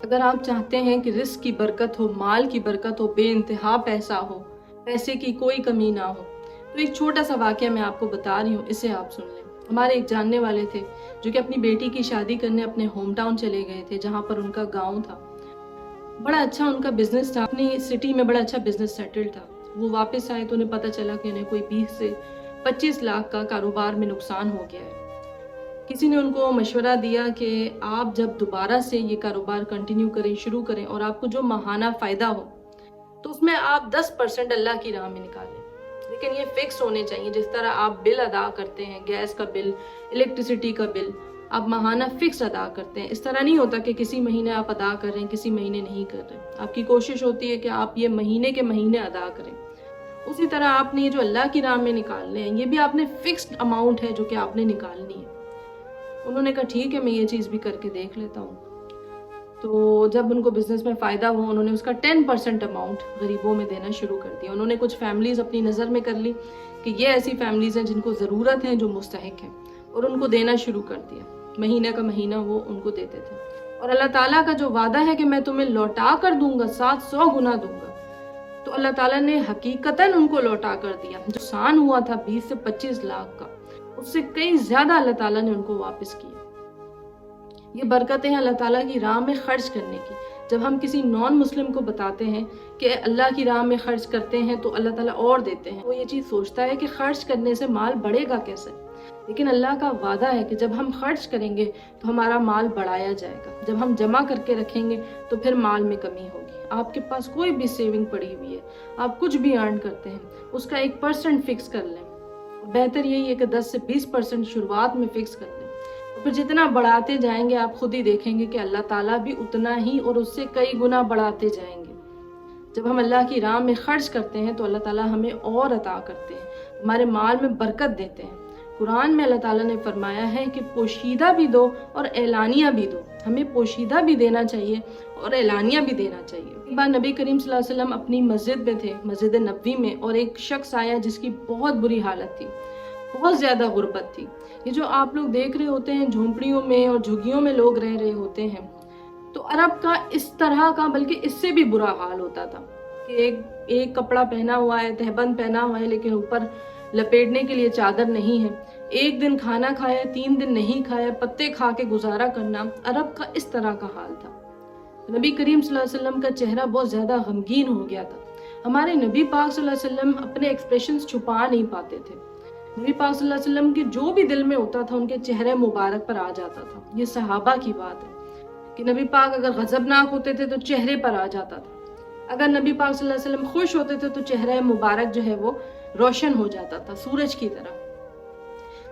اگر آپ چاہتے ہیں کہ رزق کی برکت ہو، مال کی برکت ہو، بے انتہا پیسہ ہو، پیسے کی کوئی کمی نہ ہو، تو ایک چھوٹا سا واقعہ میں آپ کو بتا رہی ہوں، اسے آپ سن لیں۔ ہمارے ایک جاننے والے تھے جو کہ اپنی بیٹی کی شادی کرنے اپنے ہوم ٹاؤن چلے گئے تھے، جہاں پر ان کا گاؤں تھا۔ بڑا اچھا ان کا بزنس تھا، اپنی سٹی میں بڑا اچھا بزنس سیٹل تھا۔ وہ واپس آئے تو انہیں پتہ چلا کہ انہیں کوئی 20 سے 25 لاکھ کا کاروبار میں نقصان ہو گیا ہے۔ کسی نے ان کو مشورہ دیا کہ آپ جب دوبارہ سے یہ کاروبار کنٹینیو کریں، شروع کریں، اور آپ کو جو ماہانہ فائدہ ہو تو اس میں آپ 10% اللہ کی راہ میں نکالیں، لیکن یہ فکس ہونے چاہیے۔ جس طرح آپ بل ادا کرتے ہیں، گیس کا بل، الیکٹریسٹی کا بل، آپ ماہانہ فکس ادا کرتے ہیں۔ اس طرح نہیں ہوتا کہ کسی مہینے آپ ادا کر رہے ہیں، کسی مہینے نہیں کر رہے ہیں۔ آپ کی کوشش ہوتی ہے کہ آپ یہ مہینے کے مہینے ادا کریں۔ اسی طرح آپ نے یہ جو اللہ کی راہ میں نکالنے ہیں، یہ بھی آپ نے فکسڈ اماؤنٹ ہے جو کہ آپ نے نکالنی ہے۔ انہوں نے کہا ٹھیک ہے، میں یہ چیز بھی کر کے دیکھ لیتا ہوں۔ تو جب ان کو بزنس میں فائدہ ہوا، انہوں نے اس کا 10% اماؤنٹ غریبوں میں دینا شروع کر دیا۔ انہوں نے کچھ فیملیز اپنی نظر میں کر لی کہ یہ ایسی فیملیز ہیں جن کو ضرورت ہے، جو مستحق ہیں، اور ان کو دینا شروع کر دیا۔ مہینہ کا مہینہ وہ ان کو دیتے تھے، اور اللہ تعالیٰ کا جو وعدہ ہے کہ میں تمہیں لوٹا کر دوں گا، 700 گنا دوں گا، تو اللہ تعالیٰ نے حقیقتاً ان کو لوٹا کر دیا۔ جو نقصان ہوا تھا 20 سے 25 لاکھ کا، اس سے کئی زیادہ اللہ تعالیٰ نے ان کو واپس کیا۔ یہ برکتیں ہیں اللہ تعالیٰ کی راہ میں خرچ کرنے کی۔ جب ہم کسی نان مسلم کو بتاتے ہیں کہ اللہ کی راہ میں خرچ کرتے ہیں تو اللہ تعالیٰ اور دیتے ہیں، وہ یہ چیز سوچتا ہے کہ خرچ کرنے سے مال بڑھے گا کیسے، لیکن اللہ کا وعدہ ہے کہ جب ہم خرچ کریں گے تو ہمارا مال بڑھایا جائے گا۔ جب ہم جمع کر کے رکھیں گے تو پھر مال میں کمی ہوگی۔ آپ کے پاس کوئی بھی سیونگ پڑی ہوئی ہے، آپ کچھ بھی ارن کرتے ہیں، اس کا 1% فکس کر لیں۔ بہتر یہی ہے کہ 10 سے 20% شروعات میں فکس کر لیں، پھر جتنا بڑھاتے جائیں گے آپ خود ہی دیکھیں گے کہ اللہ تعالیٰ بھی اتنا ہی اور اس سے کئی گنا بڑھاتے جائیں گے۔ جب ہم اللہ کی راہ میں خرچ کرتے ہیں تو اللہ تعالیٰ ہمیں اور عطا کرتے ہیں، ہمارے مال میں برکت دیتے ہیں۔ قرآن میں اللہ تعالیٰ نے فرمایا ہے کہ پوشیدہ بھی دو اور اعلانیہ بھی دو۔ ہمیں پوشیدہ بھی دینا چاہیے اور اعلانیہ بھی دینا چاہیے۔ ایک بار نبی کریم صلی اللہ علیہ وسلم اپنی مسجد میں تھے، مسجد نبوی میں، اور ایک شخص آیا جس کی بہت بری حالت تھی، بہت زیادہ غربت تھی۔ یہ جو آپ لوگ دیکھ رہے ہوتے ہیں جھونپڑیوں میں اور جھگیوں میں لوگ رہ رہے ہوتے ہیں، تو عرب کا اس طرح کا بلکہ اس سے بھی برا حال ہوتا تھا کہ ایک کپڑا پہنا ہوا ہے، تہبند پہنا ہوا ہے، لیکن اوپر لپیٹنے کے لیے چادر نہیں ہے۔ ایک دن کھانا کھایا، 3 دن نہیں کھایا، پتے کھا کے گزارا کرنا، عرب کا اس طرح کا حال تھا۔ نبی کریم صلی اللہ علیہ وسلم کا چہرہ بہت زیادہ غمگین ہو گیا تھا۔ ہمارے نبی پاک صلی اللہ علیہ وسلم اپنے ایکسپریشنز چھپا نہیں پاتے تھے۔ نبی پاک صلی اللہ علیہ وسلم کے جو بھی دل میں ہوتا تھا ان کے چہرے مبارک پر آ جاتا تھا۔ یہ صحابہ کی بات ہے کہ نبی پاک اگر غضبناک ہوتے تھے تو چہرے پر آ جاتا تھا، اگر نبی پاک صلی اللہ علیہ وسلم خوش ہوتے تھے تو چہرہ مبارک جو ہے وہ روشن ہو جاتا تھا، سورج کی طرح۔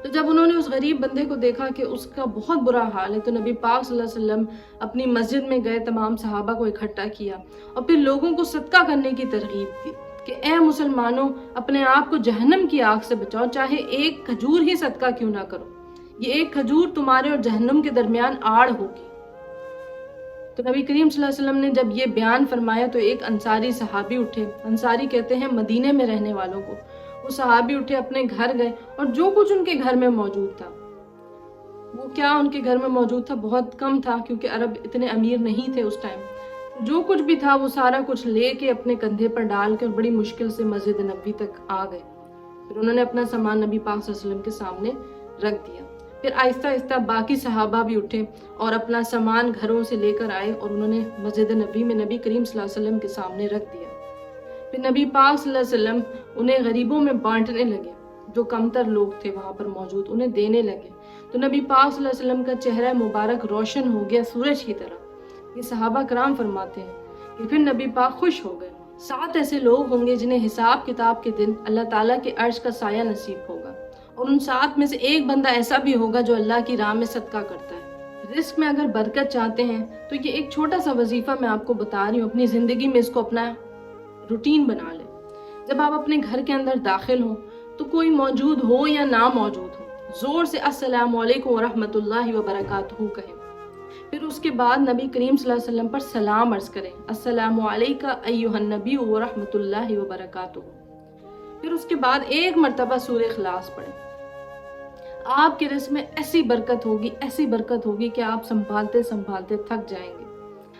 تو جب انہوں نے اس غریب بندے کو دیکھا کہ اس کا بہت برا حال ہے، تو نبی پاک صلی اللہ علیہ وسلم اپنی مسجد میں گئے، تمام صحابہ کو اکٹھا کیا اور پھر لوگوں کو صدقہ کرنے کی ترغیب دی کہ اے مسلمانوں، اپنے آپ کو جہنم کی آگ سے بچاؤ، چاہے ایک کھجور ہی صدقہ کیوں نہ کرو، یہ ایک کھجور تمہارے اور جہنم کے درمیان آڑ ہوگی۔ تو نبی کریم صلی اللہ علیہ وسلم نے جب یہ بیان فرمایا تو ایک انصاری صحابی اٹھے، انصاری کہتے ہیں مدینے میں رہنے والوں کو، وہ صحابی اٹھے، اپنے گھر گئے، اور جو کچھ ان کے گھر میں موجود تھا، وہ کیا ان کے گھر میں موجود تھا، بہت کم تھا کیونکہ عرب اتنے امیر نہیں تھے اس ٹائم، جو کچھ بھی تھا وہ سارا کچھ لے کے اپنے کندھے پر ڈال کے بڑی مشکل سے مسجد نبوی تک آ گئے۔ پھر انہوں نے اپنا سامان نبی پاک صلی اللہ علیہ وسلم کے سامنے رکھ دیا۔ پھر آہستہ آہستہ باقی صحابہ بھی اٹھے اور اپنا سامان گھروں سے لے کر آئے اور انہوں نے مسجد نبوی میں نبی کریم صلی اللہ علیہ وسلم کے سامنے رکھ دیا۔ پھر نبی پاک صلی اللہ علیہ وسلم انہیں غریبوں میں بانٹنے لگے، جو کمتر لوگ تھے وہاں پر موجود انہیں دینے لگے۔ تو نبی پاک صلی اللہ علیہ وسلم کا چہرہ مبارک روشن ہو گیا سورج کی طرح۔ یہ صحابہ کرام فرماتے ہیں کہ پھر نبی پاک خوش ہو گئے۔ 7 ایسے لوگ ہوں گے جنہیں حساب کتاب کے دن اللہ تعالیٰ کے عرش کا سایہ نصیب ہوگا، اور ان 7 میں سے ایک بندہ ایسا بھی ہوگا جو اللہ کی راہ میں صدقہ کرتا ہے۔ رزق میں اگر برکت چاہتے ہیں تو یہ ایک چھوٹا سا وظیفہ میں آپ کو بتا رہی ہوں، اپنی زندگی میں اس کو اپنا روٹین بنا لیں۔ جب آپ اپنے گھر کے اندر داخل ہوں تو کوئی موجود ہو یا نہ موجود ہو، زور سے السلام علیکم ورحمۃ اللہ وبرکاتہ کہیں، پھر اس کے بعد نبی کریم صلی اللہ علیہ وسلم پر سلام عرض کریں، السلام علیکہ ایھا النبی ورحمۃ اللہ وبرکاتہ۔ پھر اس کے بعد ایک مرتبہ سورہ اخلاص پڑھیں۔ آپ کے رزق میں ایسی برکت ہوگی، ایسی برکت ہوگی کہ آپ سنبھالتے سنبھالتے تھک جائیں گے۔